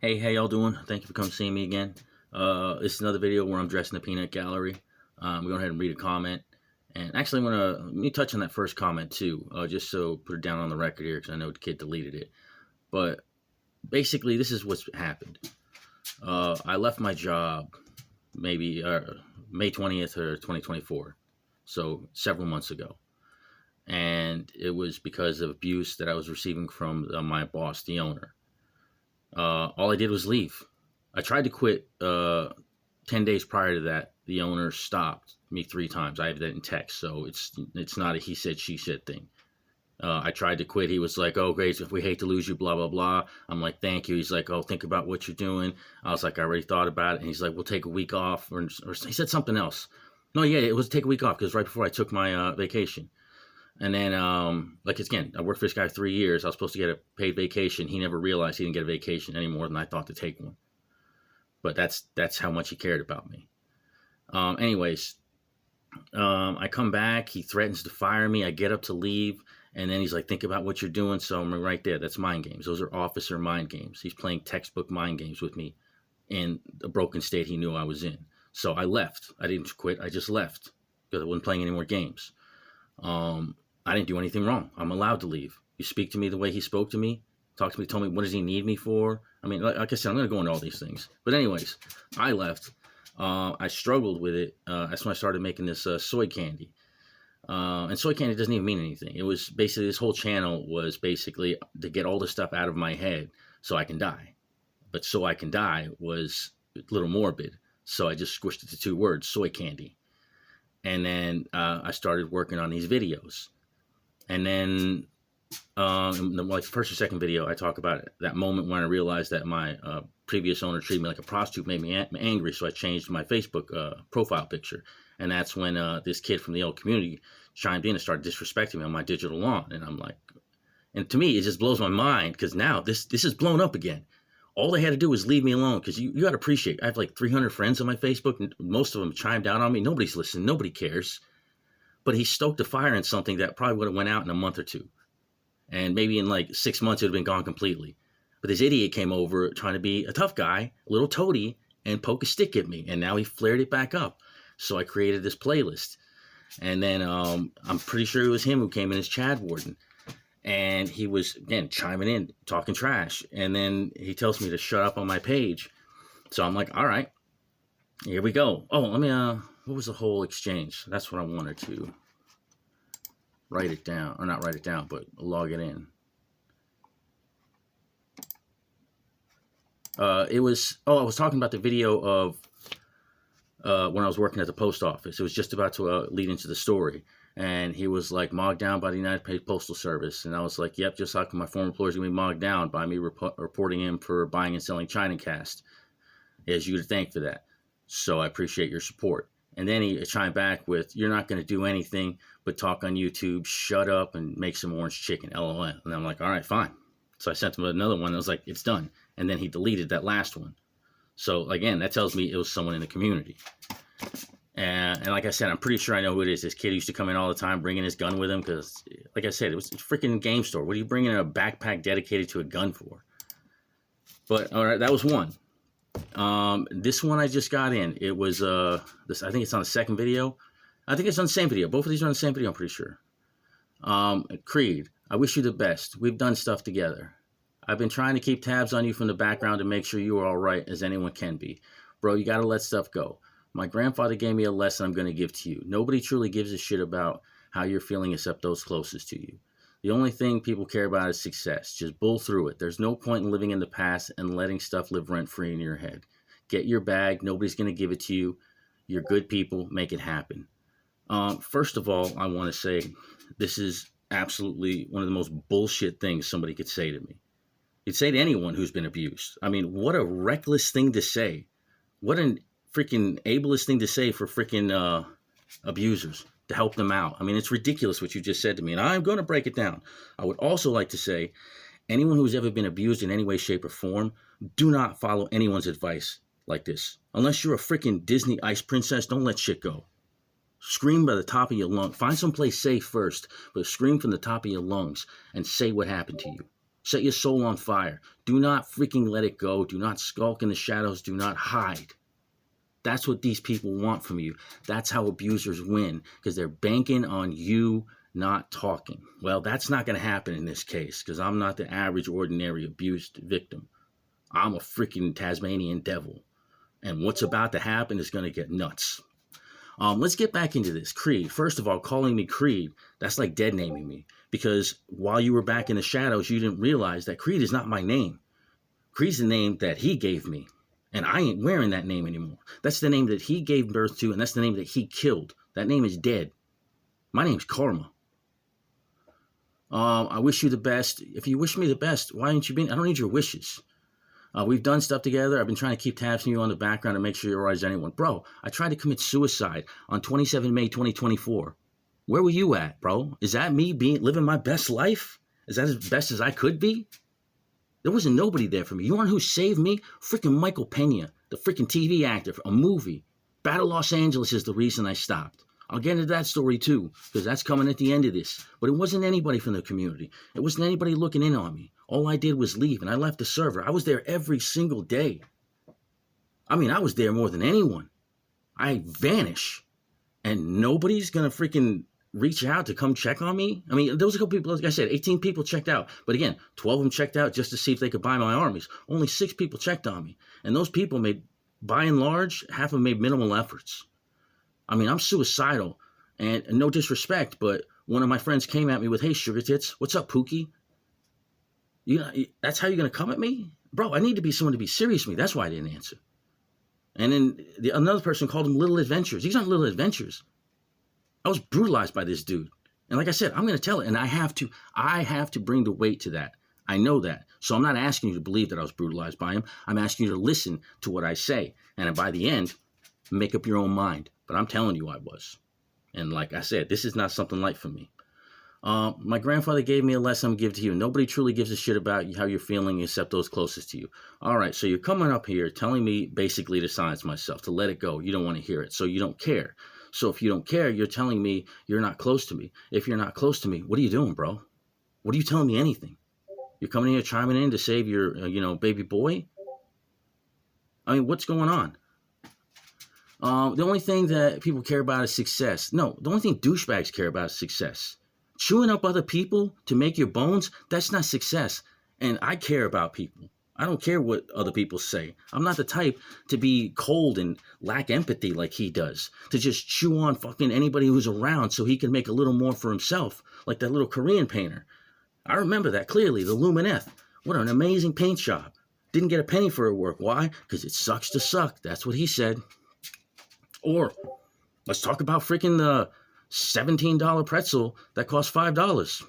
Hey, how y'all doing? Thank you for coming seeing me again. This is another video where I'm dressed in the peanut gallery. I'm going ahead and read a comment. And actually, let me touch on that first comment too, just so put it down on the record here because I know the kid deleted it. But basically, this is what's happened. I left my job maybe May 20th or 2024, so several months ago. And it was because of abuse that I was receiving from my boss, the owner. All I did was leave. I tried to quit 10 days prior to that. The owner stopped me 3 times. I have that in text, so it's not a he said, she said thing. I tried to quit. He was like, oh, great, if we hate to lose you, blah, blah, blah. I'm like, thank you. He's like, oh, think about what you're doing. I was like, I already thought about it. And he's like, we'll take a week off. Or he said something else. No, yeah, it was take a week off because right before I took my vacation. And then, again, I worked for this guy 3 years. I was supposed to get a paid vacation. He never realized he didn't get a vacation any more than I thought to take one. But that's how much he cared about me. Anyways, I come back. He threatens to fire me. I get up to leave. And then he's like, think about what you're doing. So I'm right there. That's mind games. Those are officer mind games. He's playing textbook mind games with me in the broken state he knew I was in. So I left. I didn't quit. I just left because I wasn't playing any more games. I didn't do anything wrong. I'm allowed to leave. You speak to me the way he spoke to me, talk to me, told me what does he need me for. I mean, like I said, I'm going to go into all these things. But anyways, I left. I struggled with it. That's when I started making this soy candy. And soy candy doesn't even mean anything. It was basically, this whole channel was basically to get all this stuff out of my head so I can die. But so I can die was a little morbid. So I just squished it to 2 words, soy candy. And then I started working on these videos. And then in the first or second video, I talk about that moment when I realized that my previous owner treated me like a prostitute, made me angry. So I changed my Facebook profile picture. And that's when this kid from the old community chimed in and started disrespecting me on my digital lawn. And I'm like, and to me, it just blows my mind because now this is blown up again. All they had to do was leave me alone because you got to appreciate, I have like 300 friends on my Facebook. And most of them chimed out on me. Nobody's listening. Nobody cares. But he stoked a fire in something that probably would have went out in a month or 2. And maybe in like 6 months, it would have been gone completely. But this idiot came over trying to be a tough guy, a little toady, and poke a stick at me. And now he flared it back up. So I created this playlist. And then I'm pretty sure it was him who came in as Chad Warden. And he was, again, chiming in, talking trash. And then he tells me to shut up on my page. So I'm like, all right, here we go. Oh, let me, what was the whole exchange? That's what I wanted to write it down. Or not write it down, but log it in. I was talking about the video of when I was working at the post office. It was just about to lead into the story. And he was like, mogged down by the United States Postal Service. And I was like, yep, just like my former employers going to be mogged down by me reporting him for buying and selling ChinaCast. He has you to thank for that. So I appreciate your support. And then he chimed back with, you're not going to do anything but talk on YouTube, shut up, and make some orange chicken, LOL. And I'm like, all right, fine. So I sent him another one. I was like, it's done. And then he deleted that last one. So again, that tells me it was someone in the community. And like I said, I'm pretty sure I know who it is. This kid used to come in all the time, bringing his gun with him. Because, like I said, it was a freaking game store. What are you bringing a backpack dedicated to a gun for? But, all right, that was one. This one I just got in. It was, I think it's on the second video. I think it's on the same video. Both of these are on the same video, I'm pretty sure. Creed, I wish you the best. We've done stuff together. I've been trying to keep tabs on you from the background to make sure you are all right as anyone can be. Bro, you got to let stuff go. My grandfather gave me a lesson I'm going to give to you. Nobody truly gives a shit about how you're feeling except those closest to you. The only thing people care about is success. Just bull through it. There's no point in living in the past and letting stuff live rent-free in your head. Get your bag. Nobody's going to give it to you. You're good people. Make it happen. First of all, I want to say this is absolutely one of the most bullshit things somebody could say to me. You'd say to anyone who's been abused. I mean, what a reckless thing to say. What an freaking ableist thing to say for freaking abusers, to help them out. I mean, it's ridiculous what you just said to me, and I'm going to break it down. I would also like to say, anyone who's ever been abused in any way, shape, or form, do not follow anyone's advice like this. Unless you're a freaking Disney ice princess, don't let shit go. Scream by the top of your lungs. Find someplace safe first, but scream from the top of your lungs and say what happened to you. Set your soul on fire. Do not freaking let it go. Do not skulk in the shadows. Do not hide. That's what these people want from you. That's how abusers win, because they're banking on you not talking. Well, that's not going to happen in this case, because I'm not the average, ordinary abused victim. I'm a freaking Tasmanian devil. And what's about to happen is going to get nuts. Let's get back into this. Creed. First of all, calling me Creed, that's like dead naming me. Because while you were back in the shadows, you didn't realize that Creed is not my name. Creed's the name that he gave me. And I ain't wearing that name anymore. That's the name that he gave birth to, and that's the name that he killed. That name is dead. My name's Karma. I wish you the best. If you wish me the best, why aren't you being? I don't need your wishes. We've done stuff together. I've been trying to keep tabs on you on the background to make sure you're all right as anyone. Bro, I tried to commit suicide on 27 May 2024. Where were you at, bro? Is that me living my best life? Is that as best as I could be? There wasn't nobody there for me. You know who saved me? Freaking Michael Pena, the freaking TV actor, a movie. Battle Los Angeles is the reason I stopped. I'll get into that story too, because that's coming at the end of this. But it wasn't anybody from the community. It wasn't anybody looking in on me. All I did was leave, and I left the server. I was there every single day. I mean, I was there more than anyone. I vanish, and nobody's going to freaking reach out to come check on me. I mean, there was a couple people, like I said, 18 people checked out. But again, 12 of them checked out just to see if they could buy my armies. Only 6 people checked on me. And those people made, by and large, half of them made minimal efforts. I mean, I'm suicidal. And no disrespect, but one of my friends came at me with, "Hey, sugar tits, what's up, Pookie? You know, that's how you're going to come at me? Bro, I need to be someone to be serious with me. That's why I didn't answer." And then another person called him Little Adventures. These aren't little adventures. I was brutalized by this dude. And like I said, I'm going to tell it. And I have to bring the weight to that. I know that. So I'm not asking you to believe that I was brutalized by him. I'm asking you to listen to what I say. And by the end, make up your own mind. But I'm telling you I was. And like I said, this is not something light for me. My grandfather gave me a lesson I'm giving to you. Nobody truly gives a shit about how you're feeling except those closest to you. All right, so you're coming up here telling me basically to silence myself, to let it go. You don't want to hear it, so you don't care. So if you don't care, you're telling me you're not close to me. If you're not close to me, what are you doing, bro? What are you telling me anything? You're coming here chiming in to save your, baby boy? I mean, what's going on? The only thing that people care about is success. No, the only thing douchebags care about is success. Chewing up other people to make your bones, that's not success. And I care about people. I don't care what other people say. I'm not the type to be cold and lack empathy like he does. To just chew on fucking anybody who's around so he can make a little more for himself. Like that little Korean painter. I remember that clearly, the Lumineth. What an amazing paint job. Didn't get a penny for her work. Why? Because it sucks to suck. That's what he said. Or let's talk about freaking the $17 pretzel that costs $5.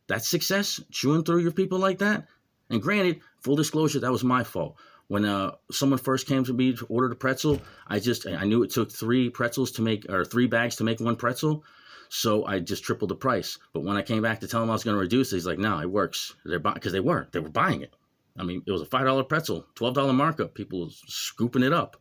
That's success? Chewing through your people like that? And granted, full disclosure, that was my fault. When someone first came to me to order the pretzel, I knew it took 3 pretzels to make, or 3 bags to make 1 pretzel. So I just tripled the price. But when I came back to tell him I was going to reduce it, he's like, "No, it works." Because they were buying it. I mean, it was a $5 pretzel, $12 markup. People were scooping it up.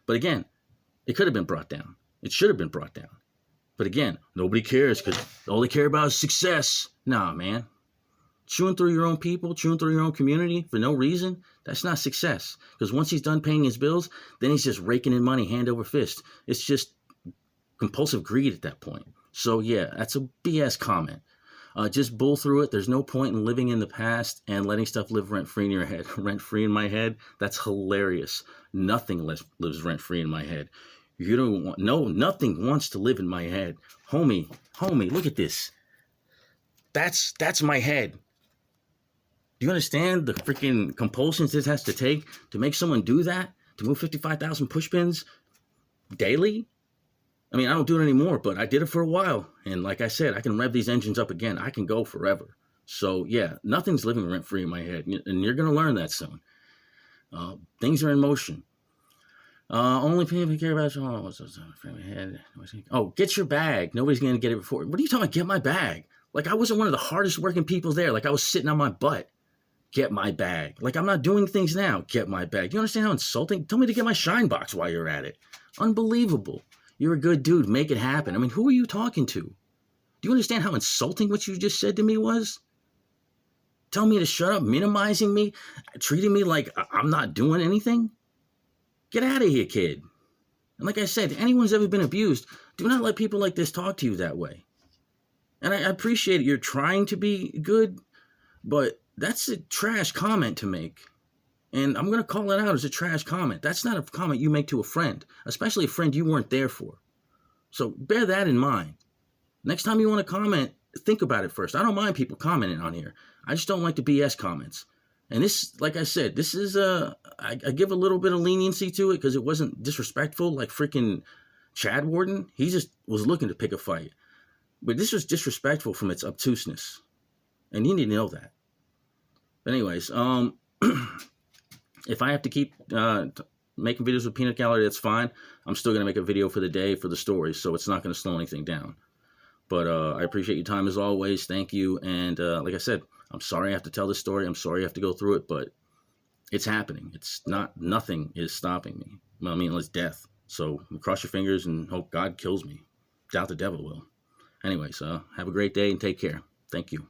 But again, it could have been brought down. It should have been brought down. But again, nobody cares because all they care about is success. Nah, man. Chewing through your own people, chewing through your own community for no reason, that's not success. Because once he's done paying his bills, then he's just raking in money hand over fist. It's just compulsive greed at that point. So yeah, that's a BS comment. Just bull through it. There's no point in living in the past and letting stuff live rent-free in your head. Rent-free in my head? That's hilarious. Nothing lives rent-free in my head. You don't want, no, nothing wants to live in my head. Homie, look at this. That's my head. Do you understand the freaking compulsions this has to take to make someone do that? To move 55,000 push pins daily? I mean, I don't do it anymore, but I did it for a while. And like I said, I can rev these engines up again. I can go forever. So yeah, nothing's living rent-free in my head. And you're going to learn that soon. Things are in motion. Only people care about get your bag. Nobody's going to get it before. What are you talking about? Get my bag. Like I wasn't one of the hardest working people there. Like I was sitting on my butt. Get my bag. Like I'm not doing things now. Get my bag. You understand how insulting? Tell me to get my shine box while you're at it. Unbelievable. You're a good dude. Make it happen. I mean, who are you talking to? Do you understand how insulting what you just said to me was? tell me to shut up, minimizing me, treating me like I'm not doing anything. Get out of here, kid. And like I said, anyone's ever been abused, do not let people like this talk to you that way. And I appreciate it. You're trying to be good, but that's a trash comment to make. And I'm going to call it out as a trash comment. That's not a comment you make to a friend, especially a friend you weren't there for. So bear that in mind. Next time you want to comment, think about it first. I don't mind people commenting on here. I just don't like the BS comments. And this, like I said, this is I give a little bit of leniency to it because it wasn't disrespectful like freaking Chad Warden. He just was looking to pick a fight. But this was disrespectful from its obtuseness. And you need to know that. But anyways, if I have to keep making videos with Peanut Gallery, that's fine. I'm still going to make a video for the day for the stories, so it's not going to slow anything down. But I appreciate your time as always. Thank you. And like I said, I'm sorry I have to tell this story. I'm sorry I have to go through it, but it's happening. Nothing is stopping me. Well, I mean, it's death. So cross your fingers and hope God kills me. Doubt the devil will. Anyways, have a great day and take care. Thank you.